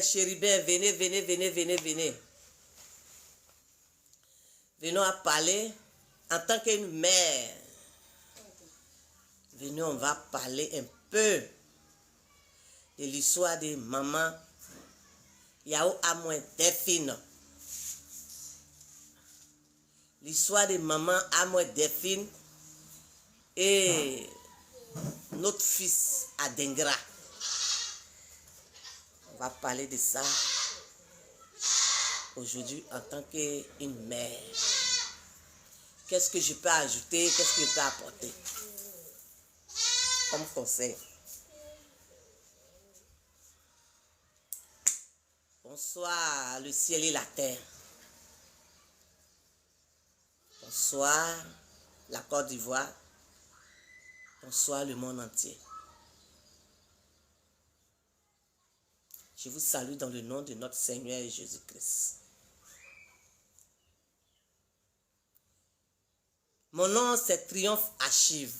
Chérubins, venez, venez, venez, venez, venez. Venons à parler en tant qu'une mère. Venez, on va parler un peu de l'histoire de maman Yao Amoué Delphine. L'histoire de maman Amoué Delphine et notre fils Adengra. On va parler de ça aujourd'hui en tant qu'une mère. Qu'est-ce que je peux ajouter? Qu'est-ce que je peux apporter comme conseil? Bonsoir le ciel et la terre. Bonsoir la Côte d'Ivoire. Bonsoir le monde entier. Je vous salue dans le nom de notre Seigneur Jésus-Christ. Mon nom, c'est Triomphe Archive.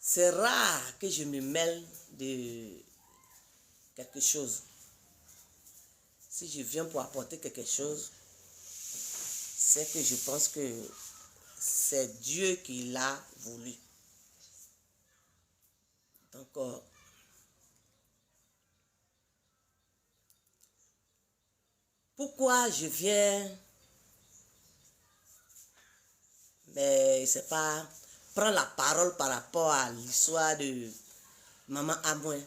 C'est rare que je me mêle de quelque chose. Si je viens pour apporter quelque chose, c'est que je pense que c'est Dieu qui l'a voulu. Donc, pourquoi je viens, mais c'est pas prendre la parole par rapport à l'histoire de maman Amoué,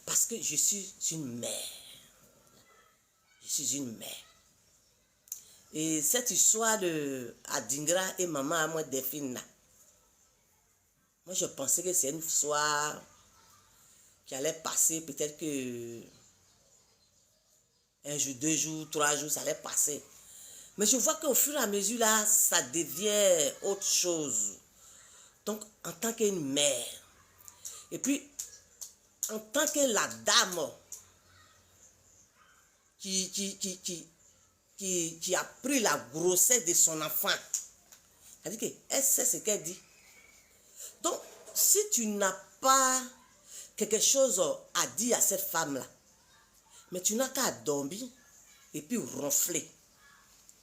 parce que je suis une mère. Je suis une mère. Et cette histoire de Adingra et maman Amoué Delphine, moi je pensais que c'est une histoire qui allait passer, peut-être que un jour, 2 jours, 3 jours, ça allait passer. Mais je vois qu'au fur et à mesure, là, ça devient autre chose. Donc, en tant qu'une mère, et puis, en tant que la dame qui a pris la grossesse de son enfant, c'est-à-dire qu'elle sait ce qu'elle dit. Donc, si tu n'as pas quelque chose à dire à cette femme-là, mais tu n'as qu'à dormir et puis ronfler.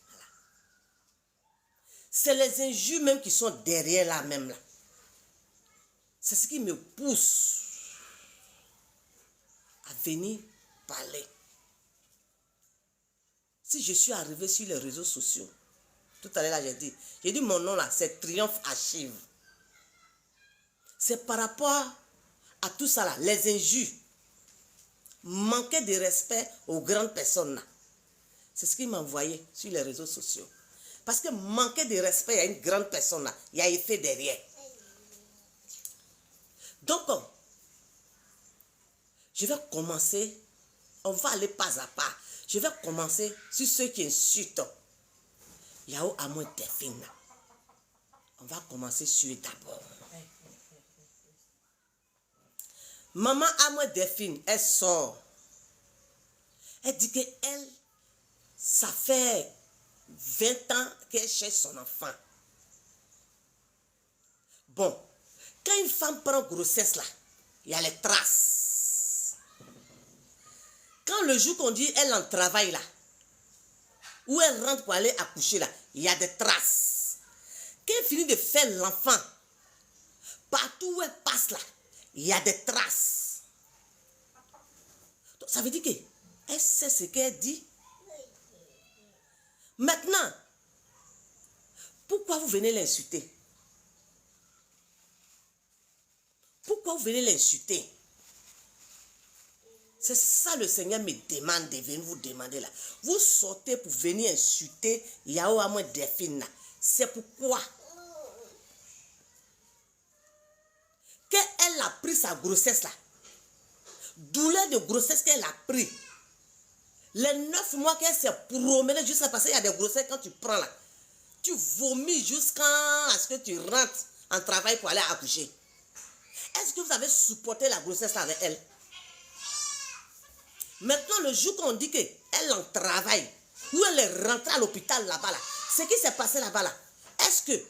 Voilà. C'est les injures même qui sont derrière là même là. C'est ce qui me pousse à venir parler. Si je suis arrivé sur les réseaux sociaux, tout à l'heure j'ai dit mon nom là, c'est Triomphe Archive. C'est par rapport à tout ça là, les injures. Manquer de respect aux grandes personnes là. C'est ce qui m'a envoyé sur les réseaux sociaux. Parce que manquer de respect à une grande personne là, il y a effet derrière. Donc, je vais commencer, on va aller pas à pas. Je vais commencer sur ceux qui insultent Yao Amoué Delphine. On va commencer sur eux d'abord. Maman Amoué Delphine, elle sort. Elle dit qu'elle, ça fait 20 ans qu'elle cherche son enfant. Bon, quand une femme prend grossesse là, il y a les traces. Quand le jour qu'on dit elle en travail là, où elle rentre pour aller accoucher là, il y a des traces. Quand elle finit de faire l'enfant, partout où elle passe là, il y a des traces. Donc ça veut dire qu'elle sait ce qu'elle dit. Maintenant, pourquoi vous venez l'insulter? Pourquoi vous venez l'insulter? C'est ça le Seigneur me demande de venir vous demander là. Vous sortez pour venir insulter Yao Amoué Delphine. C'est pourquoi qu'elle a pris sa grossesse là. Douleur de grossesse qu'elle a pris. Les 9 mois qu'elle s'est promenée jusqu'à passer, il y a des grossesses quand tu prends là. Tu vomis jusqu'à ce que tu rentres en travail pour aller accoucher. Est-ce que vous avez supporté la grossesse là avec elle? Maintenant, le jour qu'on dit qu'elle en travaille, où elle est rentrée à l'hôpital là-bas, là, ce qui s'est passé là-bas, là, est-ce que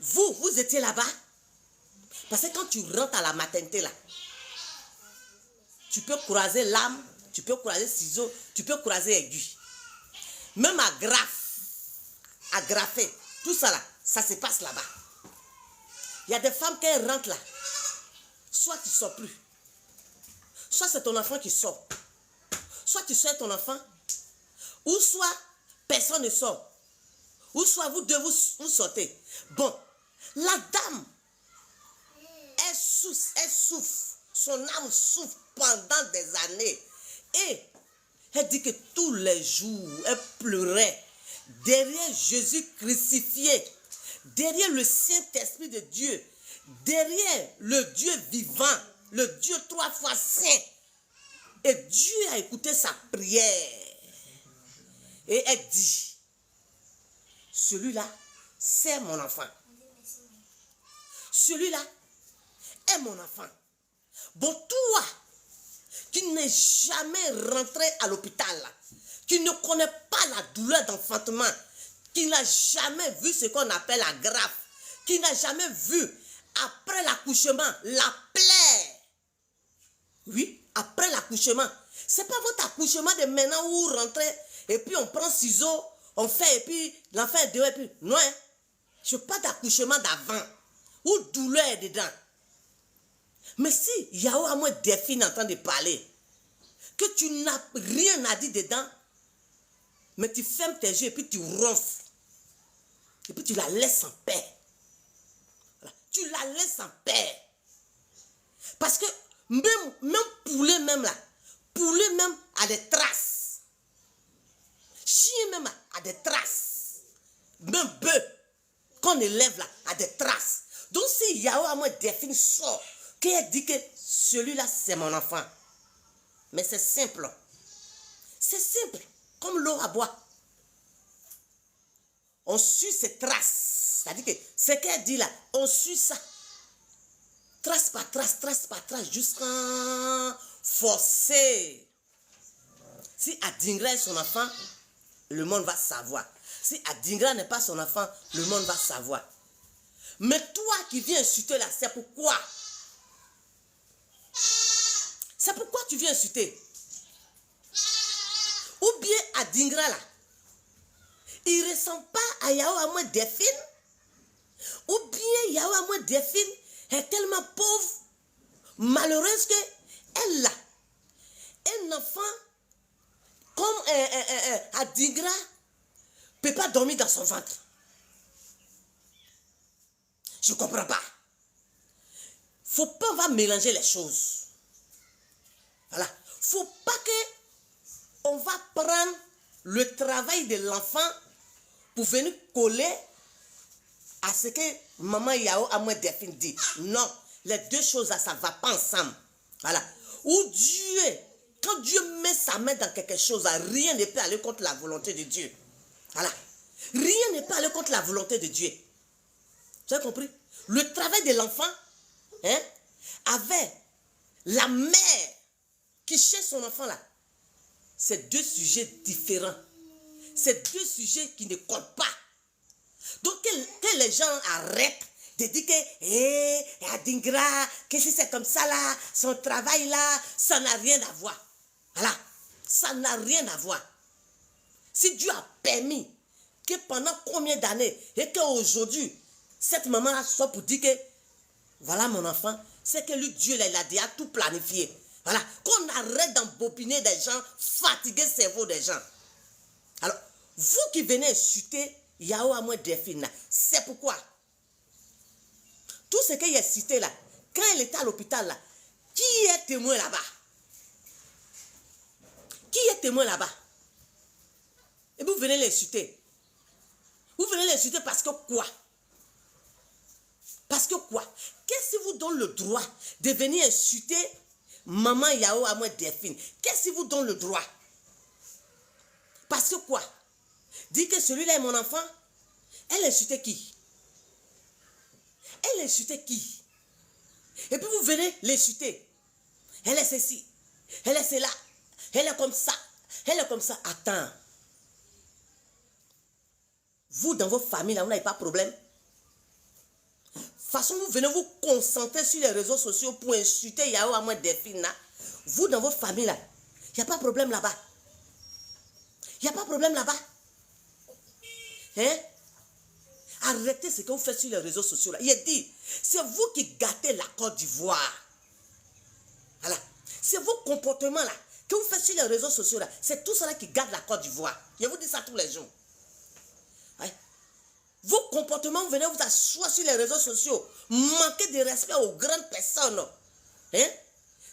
vous étiez là-bas? Parce que quand tu rentres à la maternité là, tu peux croiser lame, tu peux croiser ciseaux, tu peux croiser aiguille. Même agrafé, tout ça là, ça se passe là-bas. Il y a des femmes qui rentrent là. Soit tu ne sors plus. Soit c'est ton enfant qui sort. Soit tu sors ton enfant. Ou soit personne ne sort. Ou soit vous deux vous sortez. Bon, la dame, elle souffre. Son âme souffre pendant des années. Et elle dit que tous les jours, elle pleurait derrière Jésus crucifié, derrière le Saint-Esprit de Dieu, derrière le Dieu vivant, le Dieu 3 fois saint. Et Dieu a écouté sa prière. Et elle dit, celui-là, c'est mon enfant. Celui-là est mon enfant. Bon, toi, qui n'es jamais rentré à l'hôpital, qui ne connaît pas la douleur d'enfantement, qui n'a jamais vu ce qu'on appelle la graffe, qui n'a jamais vu, après l'accouchement, la plaie. Oui, après l'accouchement. Ce n'est pas votre accouchement de maintenant où vous rentrez, et puis on prend ciseaux, on fait, et puis l'enfant est dehors, et puis... Non, hein? Je n'ai pas d'accouchement d'avant, où douleur est dedans. Mais si Yahweh a moins des filles en train de parler, que tu n'as rien à dire dedans, mais tu fermes tes yeux et puis tu ronfles. Et puis tu la laisses en paix. Voilà. Tu la laisses en paix. Parce que même poulet même là, poulet même a des traces. Chien même a des traces. Même bœuf qu'on élève là a des traces. Donc si Yahweh a moins des filles sort, qu'elle dit que celui-là c'est mon enfant. Mais c'est simple. C'est simple. Comme l'eau à boire. On suit ses traces. C'est-à-dire que ce qu'elle dit là, on suit ça. Trace par trace, jusqu'à forcer. Si Adingra est son enfant, le monde va savoir. Si Adingra n'est pas son enfant, le monde va savoir. Mais toi qui viens insulter là, c'est pourquoi? C'est pourquoi tu viens insulter. Ou bien Adingra là, il ne ressemble pas à Yahweh à moins Delphine. Ou bien Yahweh à moins Delphine est tellement pauvre, malheureuse qu'elle a un enfant comme Adingra ne peut pas dormir dans son ventre. Je ne comprends pas. Il ne faut pas va mélanger les choses. Voilà. Il ne faut pas que on va prendre le travail de l'enfant pour venir coller à ce que maman Yahweh a moins défini dit. Non, les deux choses là, ça ne va pas ensemble. Voilà. Ou Dieu, quand Dieu met sa main dans quelque chose, rien ne peut aller contre la volonté de Dieu. Voilà. Rien ne peut aller contre la volonté de Dieu. Vous avez compris? Le travail de l'enfant, hein, avec la mère qui cherche son enfant là, c'est deux sujets différents. C'est deux sujets qui ne collent pas. Donc que les gens arrêtent de dire que Adingra, que si c'est comme ça là, son travail là, ça n'a rien à voir. Voilà. Ça n'a rien à voir. Si Dieu a permis que pendant combien d'années et qu'aujourd'hui, cette maman soit pour dire que voilà mon enfant, c'est que lui, Dieu, il a déjà tout planifié. Voilà. Qu'on arrête d'embobiner des gens, fatiguer le cerveau des gens. Alors, vous qui venez insulter Yahweh à moi Delphine, c'est pourquoi tout ce qu'il a cité là, quand elle était à l'hôpital là, qui est témoin là-bas? Qui est témoin là-bas? Et vous venez l'insulter. Vous venez l'insulter parce que quoi? Parce que quoi? Qu'est-ce qui vous donne le droit de venir insulter maman Yahweh à moi Delphine? Qu'est-ce qui vous donne le droit? Parce que quoi? Dit que celui-là est mon enfant. Elle insultait qui? Elle insultait qui? Et puis vous venez l'insulter. Elle est ceci. Elle est cela. Elle est comme ça. Elle est comme ça. Attends. Vous, dans vos familles, là, vous n'avez pas de problème. De toute façon, vous venez vous concentrer sur les réseaux sociaux pour insulter Yahweh à moi Delphine. Vous, dans votre famille, là, il n'y a pas de problème là-bas. Il n'y a pas de problème là-bas. Hein? Arrêtez ce que vous faites sur les réseaux sociaux. Là. Il a dit, c'est vous qui gâtez la Côte d'Ivoire. Voilà. C'est vos comportements là que vous faites sur les réseaux sociaux là. C'est tout cela qui gâte la Côte d'Ivoire. Je vous dis ça tous les jours. Ouais. Vos comportements, vous venez vous asseoir sur les réseaux sociaux. Manquez de respect aux grandes personnes. Hein?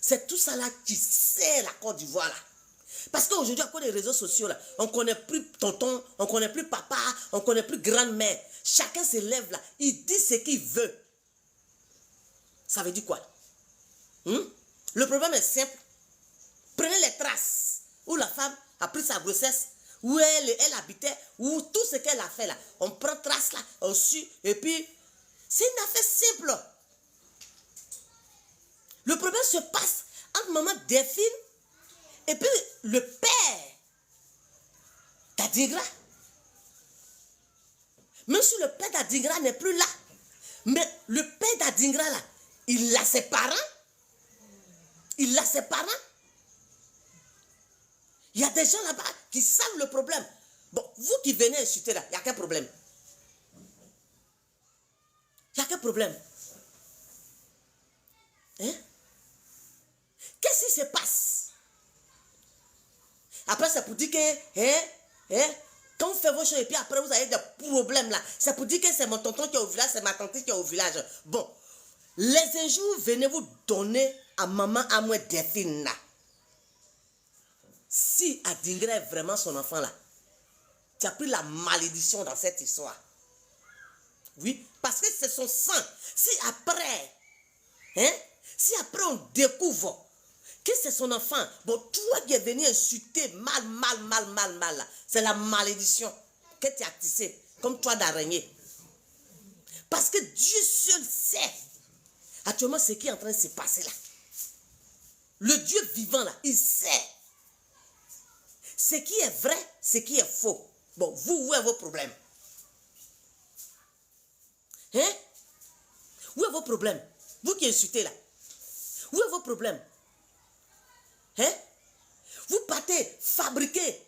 C'est tout ça là qui sert la Côte d'Ivoire là. Parce qu'aujourd'hui, à cause des réseaux sociaux, là, on ne connaît plus tonton, on ne connaît plus papa, on ne connaît plus grand-mère. Chacun se lève là, il dit ce qu'il veut. Ça veut dire quoi? Le problème est simple. Prenez les traces où la femme a pris sa grossesse, où elle habitait, où tout ce qu'elle a fait là. On prend trace là, on suit, et puis c'est une affaire simple. Le problème se passe entre maman Delphine et puis le père d'Adingra. Même si le père d'Adingra n'est plus là, mais le père d'Adingra là, il a ses parents. Il a ses parents. Il y a des gens là-bas qui savent le problème. Bon, vous qui venez insulter là, il n'y a quel problème? Il n'y a quel problème? Hein? Qu'est-ce qui se passe? Après, c'est pour dire que, quand vous faites vos choses et puis après vous avez des problèmes là, c'est pour dire que c'est mon tonton qui est au village, c'est ma tante qui est au village. Bon, les injures, venez vous donner à maman à moi Delphine là. Si Adingra est vraiment son enfant là, tu as pris la malédiction dans cette histoire. Oui, parce que c'est son sang. Si après on découvre que c'est son enfant, bon, toi qui es venu insulter mal là, c'est la malédiction que tu as tissée, comme toi d'araignée. Parce que Dieu seul sait actuellement ce qui est en train de se passer là. Le Dieu vivant là, il sait ce qui est vrai, ce qui est faux. Bon, vous, où est vos problèmes? Hein? Où est vos problèmes? Vous qui insultez là. Où est vos problèmes? Hein? Vous partez fabriquer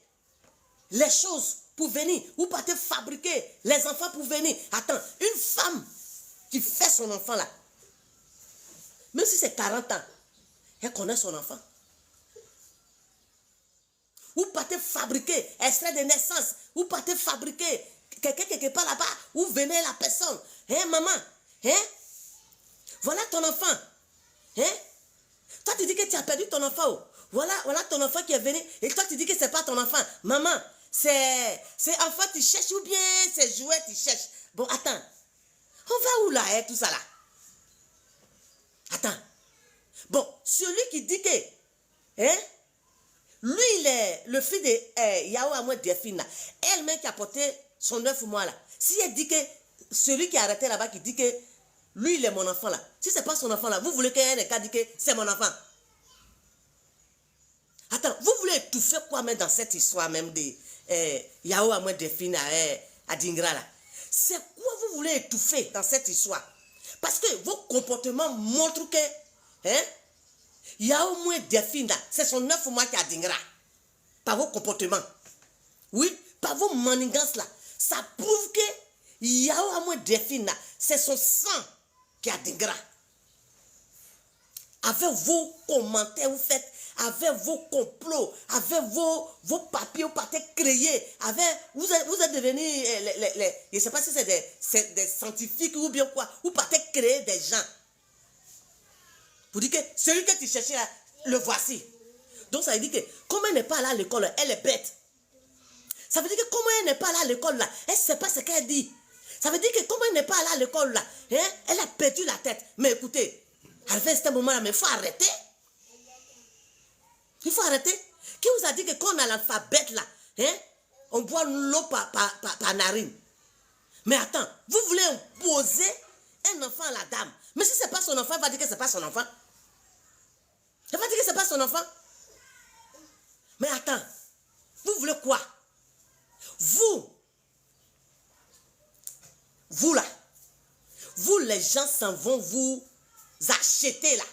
les choses pour venir. Vous partez fabriquer les enfants pour venir. Attends, une femme qui fait son enfant là, même si c'est 40 ans, elle connaît son enfant. Vous partez fabriquer, extrait de naissance. Vous partez fabriquer quelqu'un quelque part là-bas. Vous venez la personne. Hein, maman? Hein? Voilà ton enfant. Hein? Toi, tu dis que tu as perdu ton enfant. Oh. Voilà ton enfant qui est venu. Et toi, tu dis que ce n'est pas ton enfant. Maman, c'est enfant tu cherches ou bien c'est jouet tu cherches. Bon, attends. On va où là, hein, tout ça là? Attends. Bon, celui qui dit que... Hein? Lui, il est le fils de Yahoo Amoué Delphine. Elle-même qui a porté son 9 mois là. Si elle dit que celui qui a arrêté là-bas, qui dit que lui, il est mon enfant là. Si ce n'est pas son enfant là, vous voulez qu'un cas dise que c'est mon enfant. Attends, vous voulez étouffer quoi même dans cette histoire même de Yahoo Amoué Delphine à Dingra là? C'est quoi vous voulez étouffer dans cette histoire? Parce que vos comportements montrent que... Il y a au moins Delphine, c'est son 9 mois qui a Dingra. Par vos comportements. Oui, par vos manigances là. Ça prouve que il y a au moins Delphine, c'est son sang qui a Dingra. Avec vos commentaires, vous faites, avec vos complots, avec vos papiers, vous partez créer, avec, vous êtes devenus, je ne sais pas si c'est des scientifiques ou bien quoi, vous partez créer des gens. Pour dire que celui que tu cherchais là, le voici. Donc ça veut dire que comme elle n'est pas là à l'école, elle est bête. Ça veut dire que comme elle n'est pas là à l'école là, elle ne sait pas ce qu'elle dit. Ça veut dire que comme elle n'est pas là à l'école là, elle a perdu la tête. Mais écoutez, à ce moment là, mais il faut arrêter. Il faut arrêter. Qui vous a dit que quand on a l'alphabet là, on boit l'eau par narine? Mais attends, vous voulez imposer un enfant à la dame. Mais si ce n'est pas son enfant, elle va dire que ce n'est pas son enfant. Elle va dire que ce n'est pas son enfant. Mais attends, vous voulez quoi? Vous là, vous les gens s'en vont vous acheter là.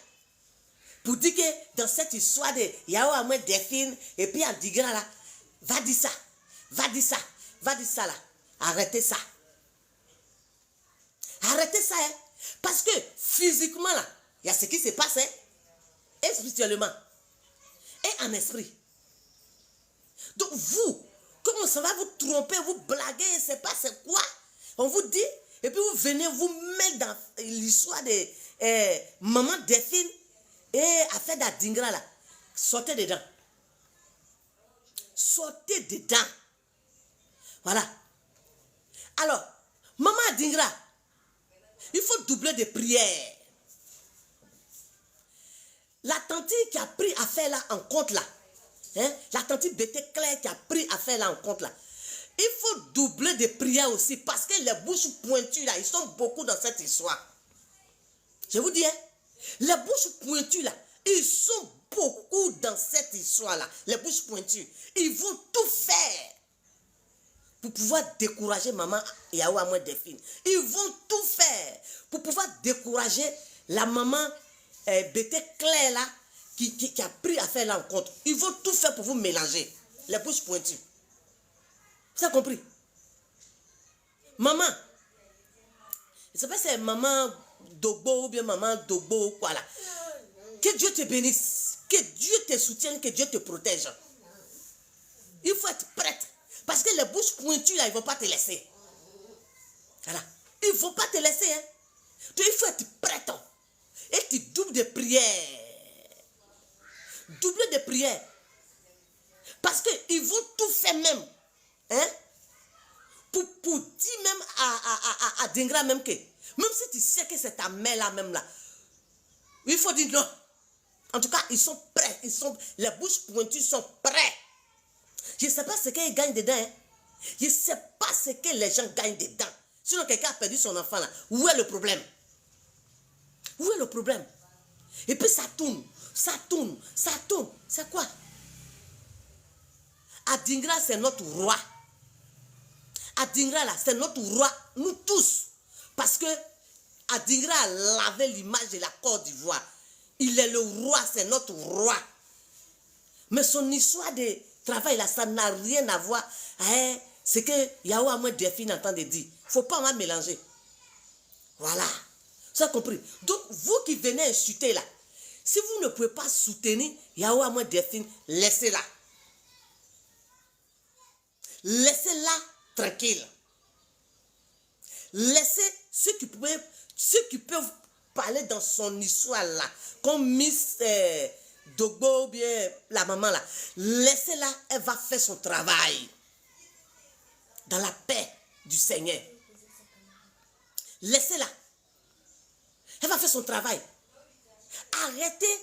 pour dire que dans cette histoire de Yahoo à moi Delphine, et puis Adingra là, va dire ça, va dire ça, va dire ça là. Arrêtez ça. Arrêtez ça, hein. Parce que physiquement là, il y a ce qui se passe, hein, et spirituellement, et en esprit. Donc vous, comment ça va vous tromper, vous blaguer, c'est pas c'est quoi? On vous dit, et puis vous venez vous mettre dans l'histoire de maman Delphine et affaire d'Adingra là. Sortez dedans. Sortez dedans. Voilà. Alors, maman Adingra, il faut doubler de prières. La tante qui a pris affaire là en compte là, hein, la tante Bété Claire qui a pris affaire là en compte là, il faut doubler de prières aussi parce que les bouches pointues là, ils sont beaucoup dans cette histoire. Je vous dis, hein, les bouches pointues là, ils sont beaucoup dans cette histoire là. Les bouches pointues, ils vont tout faire pour pouvoir décourager maman Yahoo à moi Delphine. Ils vont tout faire pour pouvoir décourager la maman Bété Claire là qui a pris affaire là en compte. Ils vont tout faire pour vous mélanger. Les bouches pointues. Vous avez compris? Maman, je ne sais pas si c'est maman Dogbo ou bien maman Dogbo ou quoi là. Que Dieu te bénisse. Que Dieu te soutienne, que Dieu te protège. Il faut être prête. Parce que les bouches pointues là, ils ne vont pas te laisser. Voilà. Ils ne vont pas te laisser. Hein. Donc il faut être prête. Et tu doubles de prières. Double de prières. Parce qu'ils vont tout faire même. Hein? Pour dire même à Dingra même que, même si tu sais que c'est ta mère là même là, il faut dire non. En tout cas, ils sont prêts. Les bouches pointues sont prêts. Je ne sais pas ce qu'ils gagnent dedans. Hein? Je ne sais pas ce que les gens gagnent dedans. Sinon, quelqu'un a perdu son enfant là. Où est le problème? Où est le problème? Et puis ça tourne, ça tourne, ça tourne. C'est quoi? Adingra, c'est notre roi. Adingra là, c'est notre roi, nous tous. Parce que Adingra a lavé l'image de la Côte d'Ivoire. Il est le roi, c'est notre roi. Mais son histoire de travail là, ça n'a rien à voir avec ce que Yahoo à moi Delphine entend de dire. Il ne faut pas en mélanger. Voilà. Vous avez compris? Donc, vous qui venez insulter là, si vous ne pouvez pas soutenir Yahoo à moi Delphine, laissez-la. Laissez-la tranquille. Laissez ceux qui peuvent parler dans son histoire là, comme Miss Dogbo ou bien la maman là. Laissez-la, elle va faire son travail. Dans la paix du Seigneur. Laissez-la. Elle va faire son travail. Arrêtez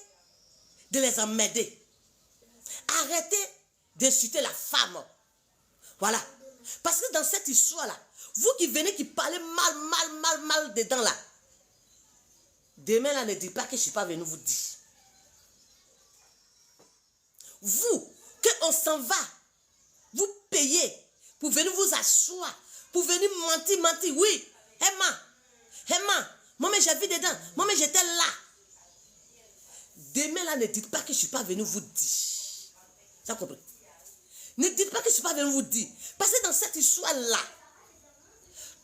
de les emmerder. Arrêtez d'insulter la femme. Voilà. Parce que dans cette histoire-là, vous qui venez, qui parlez mal dedans là, demain là, ne dites pas que je ne suis pas venu vous dire. Vous, qu'on s'en va, vous payez pour venir vous asseoir, pour venir mentir. Oui, Emma, moi mais j'ai vu dedans, moi mais j'étais là. Demain là, ne dites pas que je ne suis pas venu vous dire. Ça compris? Ne dites pas que je ne suis pas venu vous dire. Parce que dans cette histoire-là,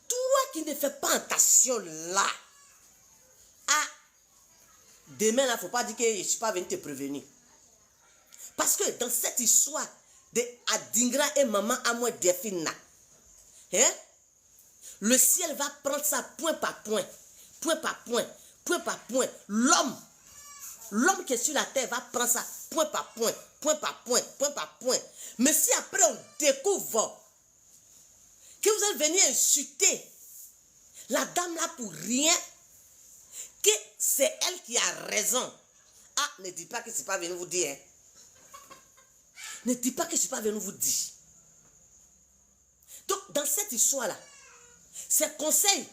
toi qui ne fais pas attention là, demain là, il ne faut pas dire que je ne suis pas venu te prévenir. Parce que dans cette histoire de Adingra et maman à moi Delphine, hein, le ciel va prendre ça point par point. L'homme qui est sur la terre va prendre ça point par point. Mais si après on découvre que vous êtes venu insulter la dame là pour rien, que c'est elle qui a raison. Ne dites pas que je ne suis pas venu vous dire. Hein. Ne dites pas que je ne suis pas venu vous dire. Donc, dans cette histoire-là, c'est conseil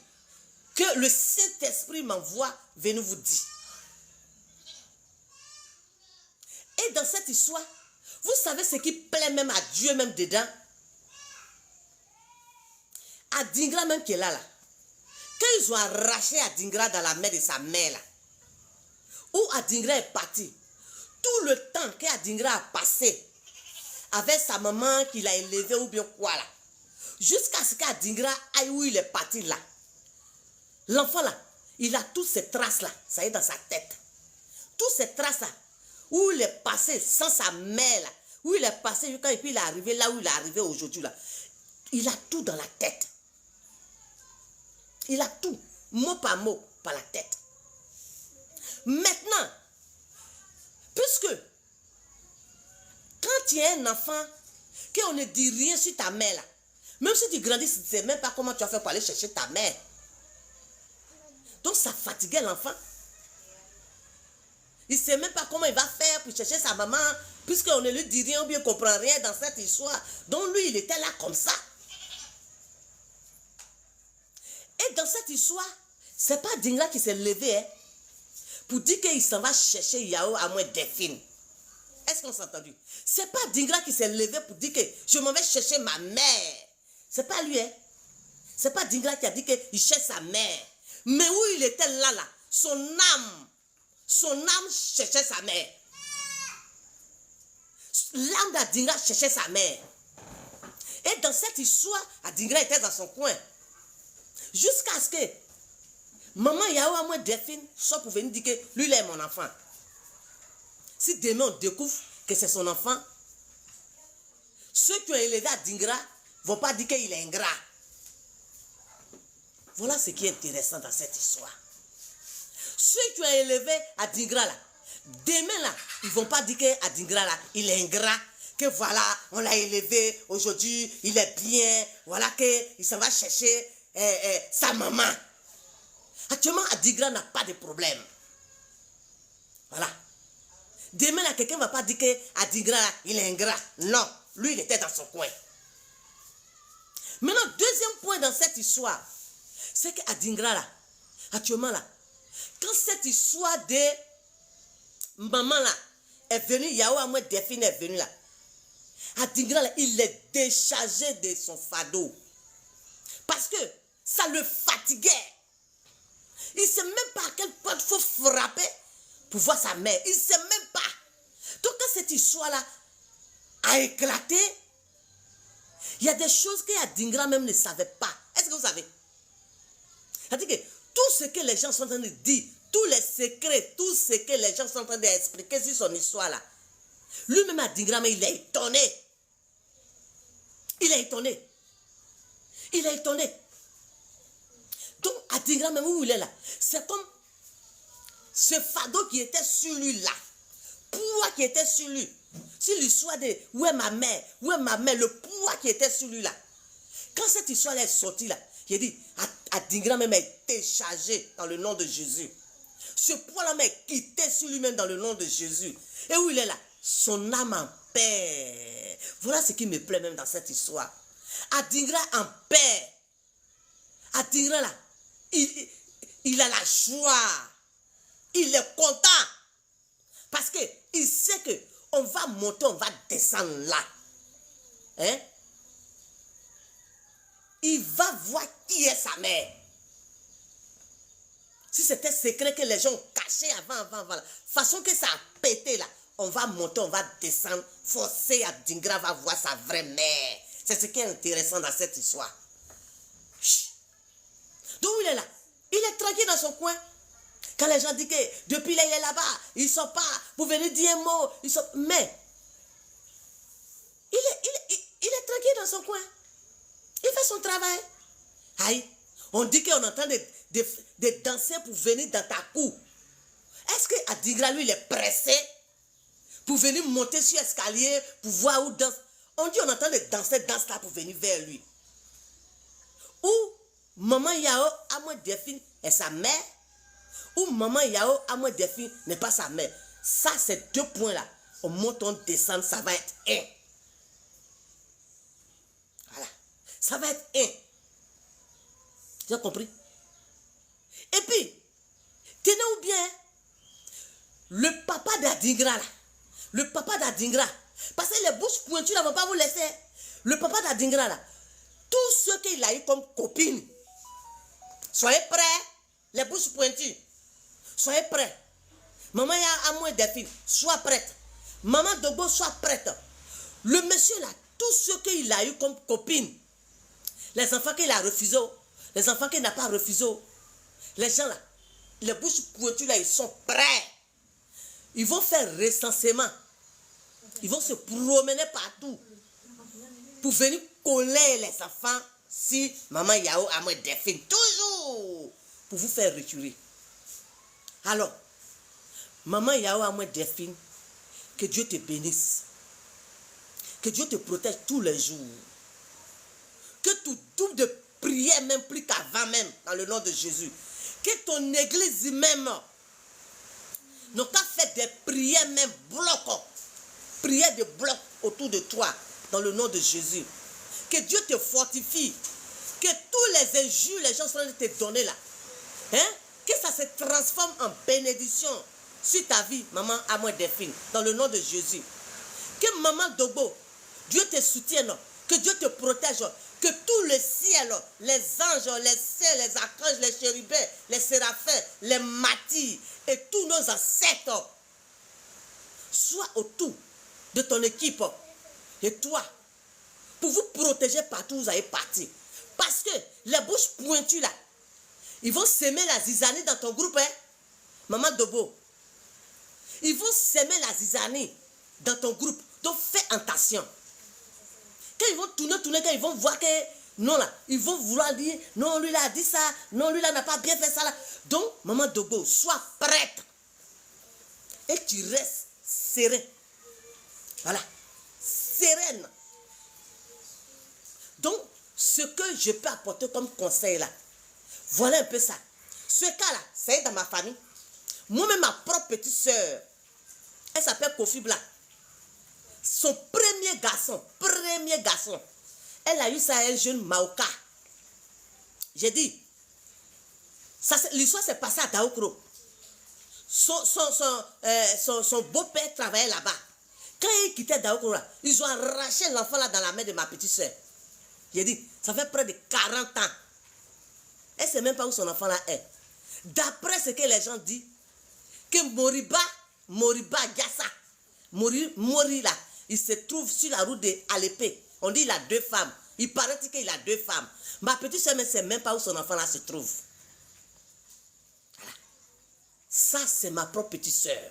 que le Saint-Esprit m'envoie venir vous dire. Et dans cette histoire, vous savez ce qui plaît même à Dieu même dedans? Adingra même qui est là. Quand ils ont arraché Adingra dans la main de sa mère là, où Adingra est parti, tout le temps qu'Adingra a passé avec sa maman qui l'a élevé ou bien quoi là, jusqu'à ce qu'Adingra aille où il est parti là. L'enfant là, il a toutes ces traces là, ça y est dans sa tête. Toutes ces traces là, où il est passé sans sa mère là, où il est passé quand et puis il est arrivé là où il est arrivé aujourd'hui là. Il a tout dans la tête. Il a tout, mot par la tête. Maintenant, puisque quand tu es un enfant, qu'on ne dit rien sur ta mère là, même si tu grandis, tu ne sais même pas comment tu vas faire pour aller chercher ta mère. Donc ça fatiguait l'enfant. Il ne sait même pas comment il va faire pour chercher sa maman, puisqu'on ne lui dit rien ou bien qu'on ne comprend rien dans cette histoire. Donc lui, il était là comme ça. Et dans cette histoire, ce n'est pas Dingra qui s'est levé hein, pour dire qu'il s'en va chercher Yao à moins Delphine. Est-ce qu'on s'est entendu? Ce n'est pas Dingra qui s'est levé pour dire que je m'en vais chercher ma mère. Ce n'est pas lui. Hein? Ce n'est pas Dingra qui a dit qu'il cherche sa mère. Mais où il était là, son âme cherchait sa mère. L'âme d'Adingra cherchait sa mère. Et dans cette histoire, Adingra était dans son coin. Jusqu'à ce que maman Yao à moi Delphine soit pour venir dire que lui il est mon enfant. Si demain on découvre que c'est son enfant, ceux qui ont élevé Adingra ne vont pas dire qu'il est ingrat. Voilà ce qui est intéressant dans cette histoire. Ceux qui ont élevé Adingra là, demain là, ils ne vont pas dire qu'Adingra là, il est ingrat. Que voilà, on l'a élevé, aujourd'hui il est bien, voilà qu'il s'en va chercher sa maman. Actuellement, Adingra n'a pas de problème. Voilà. Demain, là, quelqu'un ne va pas dire qu'Adingra, il est ingrat. Non, lui, il était dans son coin. Maintenant, deuxième point dans cette histoire, c'est qu'Adingra, là, actuellement, là, quand cette histoire de maman, là, est venue, Yao à moi, Delphine est venue, là, Adingra, là, il est déchargé de son fardeau. Parce que ça le fatiguait. Il ne sait même pas à quel point il faut frapper pour voir sa mère. Il ne sait même pas. Donc quand cette histoire-là a éclaté, il y a des choses qu'Adingra même ne savait pas. Est-ce que vous savez? C'est-à-dire que tout ce que les gens sont en train de dire, tous les secrets, tout ce que les gens sont en train d'expliquer sur son histoire-là, lui-même Adingra, mais il est étonné. Il est étonné. Il est étonné. Donc, Adingra, même où il est là, c'est comme ce fardeau qui était sur lui là, poids qui était sur lui. Si l'histoire de où est ma mère, le poids qui était sur lui là. Quand cette histoire est sortie là, il a dit, Adingra même a été chargé dans le nom de Jésus. Ce poids-là m'a quitté sur lui-même dans le nom de Jésus. Et où il est là, son âme en paix. Voilà ce qui me plaît même dans cette histoire. Adingra en paix. Adingra là, il a la joie. Il est content. Parce qu'il sait que on va monter, on va descendre là. Hein? Il va voir qui est sa mère. Si c'était secret que les gens ont caché avant, voilà. Façon que ça a pété là. On va monter, on va descendre. Forcé Adingra va voir sa vraie mère. C'est ce qui est intéressant dans cette histoire. Chut. Donc il est là. Il est tranquille dans son coin. Quand les gens disent que depuis là il est là-bas, il ne sort pas pour venir dire un mot. Mais il est tranquille dans son coin. Il fait son travail. Aïe, on dit qu'on entend de danser pour venir dans ta cour. Est-ce que Adingra, lui, il est pressé pour venir monter sur l'escalier pour voir où danse? On dit on entend de danser, danse là pour venir vers lui. Ou maman Yao, à moi Delphine, est sa mère. Ou maman Yao, à moi Delphine, n'est pas sa mère. Ça, c'est deux points là. On monte, on descend, ça va être un. Voilà. Ça va être un. Tu as compris? Et puis, tenez-vous bien, le papa d'Adingra là, le papa d'Adingra, parce que les bouches pointues ne vont pas vous laisser. Le papa d'Adingra là, tout ce qu'il a eu comme copine, soyez prêts, les bouches pointues, soyez prêts. Maman ya à moins des filles, sois prête. Maman Dogo, sois prête. Le monsieur là, tout ce qu'il a eu comme copine, les enfants qu'il a refusés, les enfants qu'il n'a pas refusés, les gens là, les bouches pointues là, ils sont prêts. Ils vont faire recensement. Ils vont se promener partout pour venir coller les enfants si maman Yao a moins des filles. Toujours pour vous faire retirer. Alors, maman Yao a moins des filles. Que Dieu te bénisse. Que Dieu te protège tous les jours. Que tu doubles de prière même plus qu'avant même, dans le nom de Jésus. Que ton église même n'a qu'à faire des prières même bloc. Prières de bloc autour de toi, dans le nom de Jésus. Que Dieu te fortifie. Que tous les injures, les gens sont en train de te donner là. Hein? Que ça se transforme en bénédiction sur ta vie, maman Amoy Delphine, dans le nom de Jésus. Que maman Dogo, Dieu te soutienne, que Dieu te protège, que tout le ciel, les anges, les ciels, les archanges, les chérubins, les séraphins, les matis et tous nos ancêtres soient autour de ton équipe et toi, pour vous protéger partout où vous allez partir. Parce que les bouches pointues là, ils vont s'aimer la zizanie dans ton groupe, hein? Maman Dogo. Ils vont s'aimer la zizanie dans ton groupe. Donc fais attention. Quand ils vont tourner, quand ils vont voir que non là, ils vont vouloir dire non, lui là a dit ça, non, lui là n'a pas bien fait ça là. Donc, maman Dogo, sois prête. Et tu restes serein. Voilà. Sereine. Donc, ce que je peux apporter comme conseil là, voilà un peu ça. Ce cas-là, c'est dans ma famille. Moi-même, ma propre petite soeur, elle s'appelle Kofi Black. Son premier garçon, elle a eu ça à un jeune Maoka. J'ai dit, l'histoire s'est passée à Daoukro. Son beau-père travaillait là-bas. Quand il quittait Daoukro, ils ont arraché l'enfant là dans la main de ma petite soeur. J'ai dit, ça fait près de 40 ans. Elle ne sait même pas où son enfant là est. D'après ce que les gens disent, que Moriba Gassa, Mori là, il se trouve sur la route de Alépé. On dit qu'il a 2 femmes. Il paraît qu'il a 2 femmes. Ma petite soeur ne sait même pas où son enfant là se trouve. Voilà. Ça, c'est ma propre petite soeur.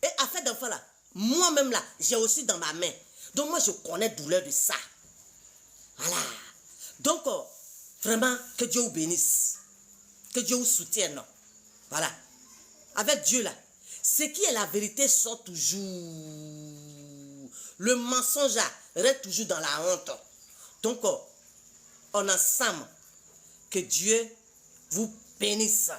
Et à fait d'enfant là, moi-même là, j'ai aussi dans ma main. Donc moi, je connais la douleur de ça. Voilà. Donc, vraiment, que Dieu vous bénisse. Que Dieu vous soutienne. Voilà. Avec Dieu là, ce qui est la vérité sort toujours. Le mensonge reste toujours dans la honte. Donc, on ensemble, que Dieu vous bénisse.